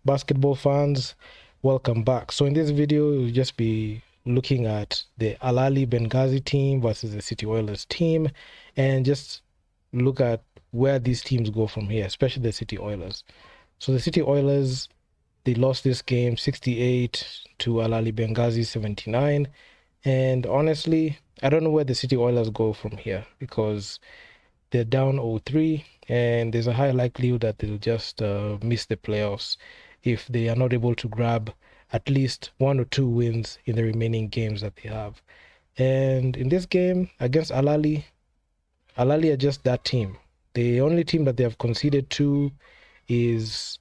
basketball fans, welcome back. So in this video, we'll just be looking at the Ahly Benghazi team versus the City Oilers team, and just look at where these teams go from here, especially the City Oilers. So the City Oilers, they lost this game 68 to Ahly Benghazi 79. And honestly, I don't know where the City Oilers go from here, because they're down 0-3, and there's a high likelihood that they'll just miss the playoffs if they are not able to grab at least 1 or 2 wins in the remaining games that they have. And in this game against Ahly are just that team. The only team that they have conceded to is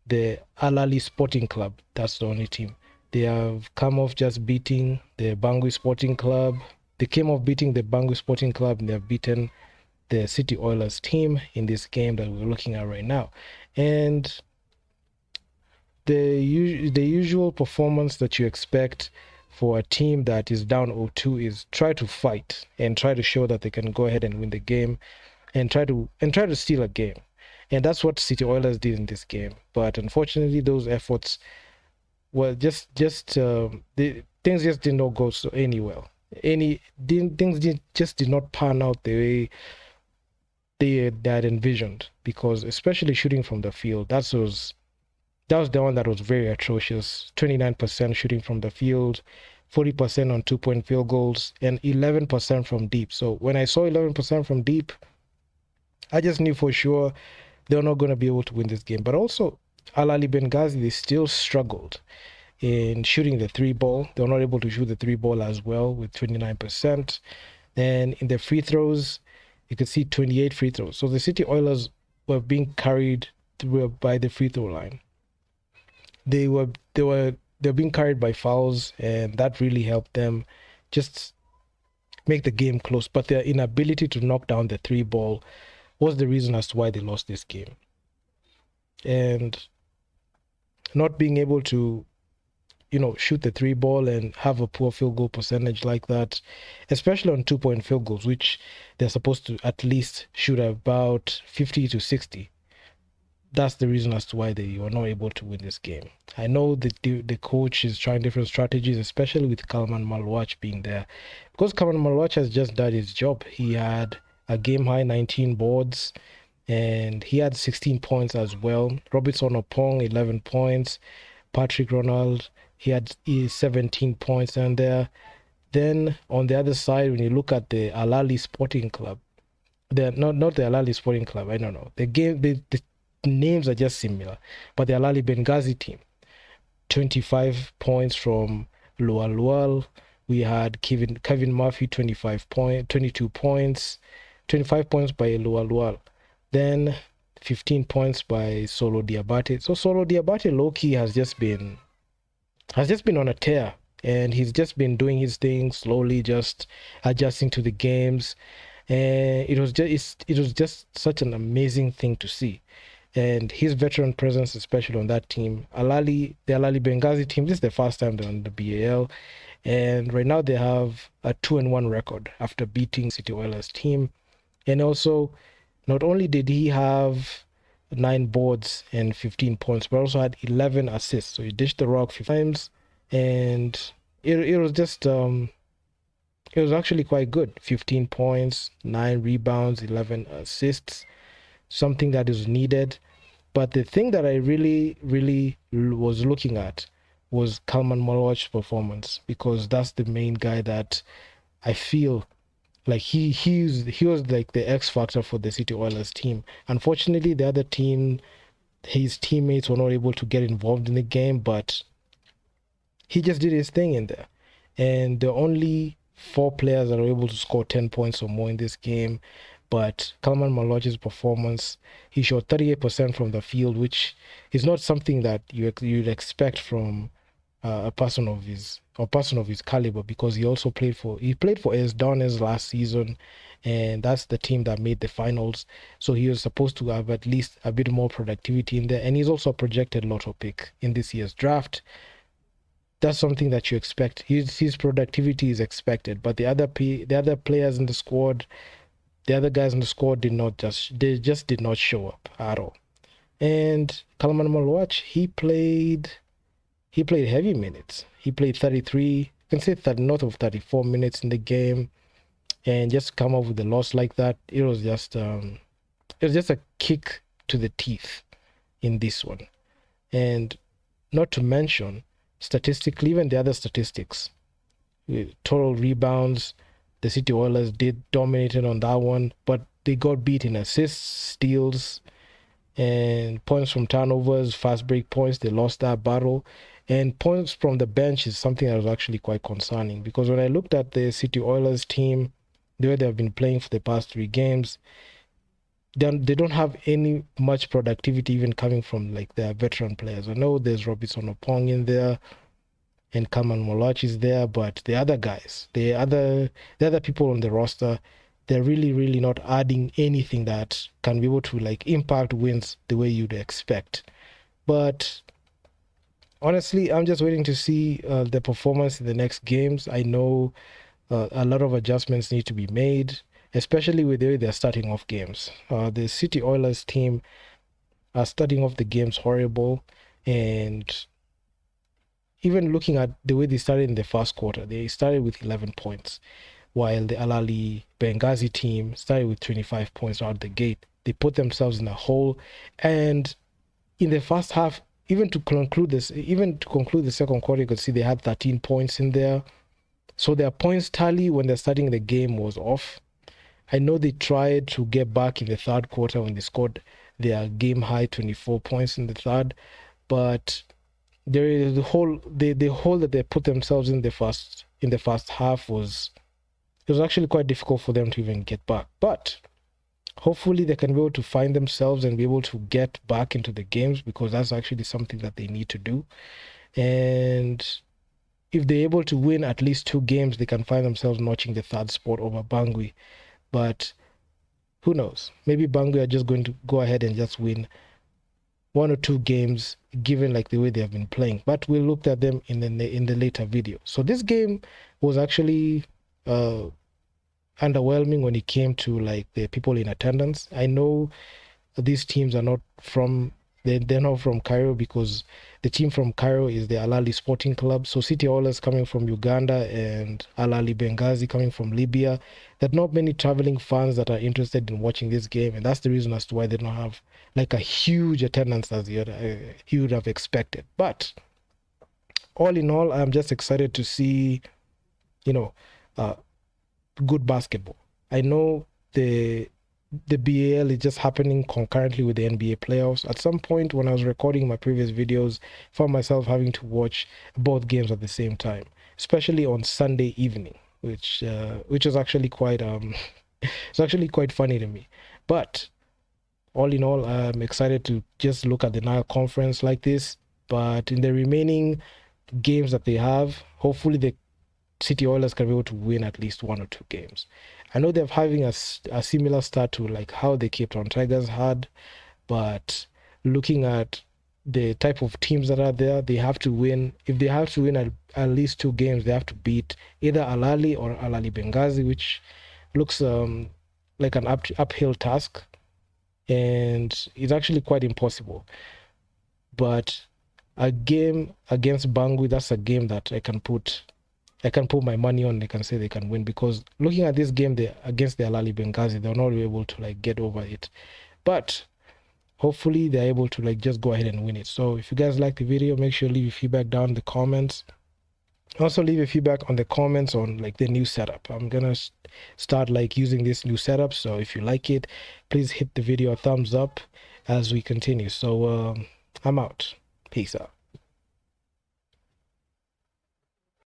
the Ahly Sporting Club. That's the only team. They have come off just beating the Bangui Sporting Club. They came off beating the Bangui Sporting Club, and they have beaten the City Oilers team in this game that we're looking at right now. And the usual performance that you expect for a team that is down 0-2 is try to fight and try to show that they can go ahead and win the game, and try to steal a game. And that's what City Oilers did in this game. But unfortunately, those efforts, well, things just did not go so anywhere. Just did not pan out the way they had envisioned, because especially shooting from the field, that was the one that was very atrocious. 29% shooting from the field, 40% on 2-point field goals, and 11% from deep. So when I saw 11% from deep, I just knew for sure they were not going to be able to win this game. But also, Ahly Benghazi, they still struggled in shooting the 3-ball. They were not able to shoot the 3-ball as well, with 29%. Then in the free throws, you could see 28 free throws. So the City Oilers were being carried by the free throw line. They were being carried by fouls, and that really helped them just make the game close. But their inability to knock down the 3-ball was the reason as to why they lost this game. And not being able to, shoot the 3-ball and have a poor field goal percentage like that, especially on 2-point field goals, which they're supposed to at least shoot about 50 to 60. That's the reason as to why they were not able to win this game. I know that the coach is trying different strategies, especially with Kalman Malwach being there, because Kalman Malwach has just done his job. He had a game-high 19 boards, and he had 16 points as well. Robertson Opong, 11 points. Patrick Ronald, he had 17 points in there. Then on the other side, when you look at the Ahly Sporting Club, not the Ahly Sporting Club, I don't know. The names are just similar, but the Ahly Benghazi team, 25 points from Lual Lual. We had Kevin Murphy, 22 points, 25 points by Lual Lual. Then 15 points by Solo Diabate. So Solo Diabate low-key has just been on a tear, and he's just been doing his thing slowly, just adjusting to the games. And it was just such an amazing thing to see. And his veteran presence, especially on that team, the Ahly Benghazi team, this is the first time they're on the BAL, and right now they have a 2-1 record after beating City Oilers team. And also, not only did he have 9 boards and 15 points, but also had 11 assists. So he dished the rock 5 times, and it was just it was actually quite good. 15 points, 9 rebounds, 11 assists, something that is needed. But the thing that I really was looking at was Kalman Malwach's performance, because that's the main guy that I feel like he was like the X factor for the City Oilers team. Unfortunately, the other team, his teammates were not able to get involved in the game, but he just did his thing in there. And the only 4 players that were able to score 10 points or more in this game. But Kalman Malwach's performance, he shot 38% from the field, which is not something that you'd expect from a person of his caliber, because he played for AS Doners last season, and that's the team that made the finals. So he was supposed to have at least a bit more productivity in there, and he's also a projected lotto pick in this year's draft. That's something that you expect. His productivity is expected, but the other players in the squad, the other guys in the squad did not show up at all. And Kalaman Malwach, he played heavy minutes. He played 33, you can say that north of 34 minutes in the game, and just come up with a loss like that, it was just a kick to the teeth in this one. And not to mention, statistically, even the other statistics, total rebounds, the City Oilers did dominated on that one, but they got beat in assists, steals, and points from turnovers, fast break points. They lost that battle. And points from the bench is something that was actually quite concerning, because when I looked at the City Oilers team, the way they have been playing for the past 3 games, they don't have any much productivity even coming from like their veteran players. I know there's Robinson Opong in there and Kaman Molach is there, but the other guys, the other people on the roster, they're really not adding anything that can be able to like impact wins the way you'd expect. But honestly, I'm just waiting to see the performance in the next games. I know a lot of adjustments need to be made, especially with the way they're starting off games. The City Oilers team are starting off the games horrible, and even looking at the way they started in the first quarter, they started with 11 points, while the Ahly Benghazi team started with 25 points out the gate. They put themselves in a hole, and in the first half, even to conclude the second quarter, you could see they had 13 points in there. So their points tally when they're starting the game was off. I know they tried to get back in the third quarter when they scored their game high 24 points in the third, but there is the hole that they put themselves in the first half was, it was actually quite difficult for them to even get back. But hopefully they can be able to find themselves and be able to get back into the games, because that's actually something that they need to do. And if they're able to win at least 2 games, they can find themselves notching the third spot over Bangui. But who knows? Maybe Bangui are just going to go ahead and just win 1 or 2 games, given like the way they have been playing. But we looked at them in the later video. So this game was actually underwhelming when it came to like the people in attendance. I know these teams are not from they're not from Cairo, because the team from Cairo is the Al Ahly Sporting Club. So City Oilers coming from Uganda and Al Ahly Benghazi coming from Libya. There are not many traveling fans that are interested in watching this game, and that's the reason as to why they don't have like a huge attendance as you would have expected. But all in all, I'm just excited to see, you know, good basketball. I know the BAL is just happening concurrently with the NBA playoffs. At some point when I was recording my previous videos, I found myself having to watch both games at the same time, especially on Sunday evening, which was actually quite it's actually quite funny to me. But all in all, I'm excited to just look at the Nile Conference like this. But in the remaining games that they have, hopefully the City Oilers can be able to win at least 1 or 2 games. I know they're having a similar start to like how the Cape Town Tigers had, but looking at the type of teams that are there, they have to win. If they have to win at least 2 games, they have to beat either Al Ahly or Al Ahly Benghazi, which looks like an uphill task, and it's actually quite impossible. But a game against Bangui, that's a game that I can put my money on. They can say they can win, because looking at this game against the Al Ahly Benghazi, they're not able to like get over it. But hopefully they're able to like just go ahead and win it. So if you guys like the video, make sure to leave your feedback down in the comments. Also leave your feedback on the comments on like the new setup. I'm gonna start like using this new setup, so if you like it, please hit the video a thumbs up as we continue. So I'm out. Peace out.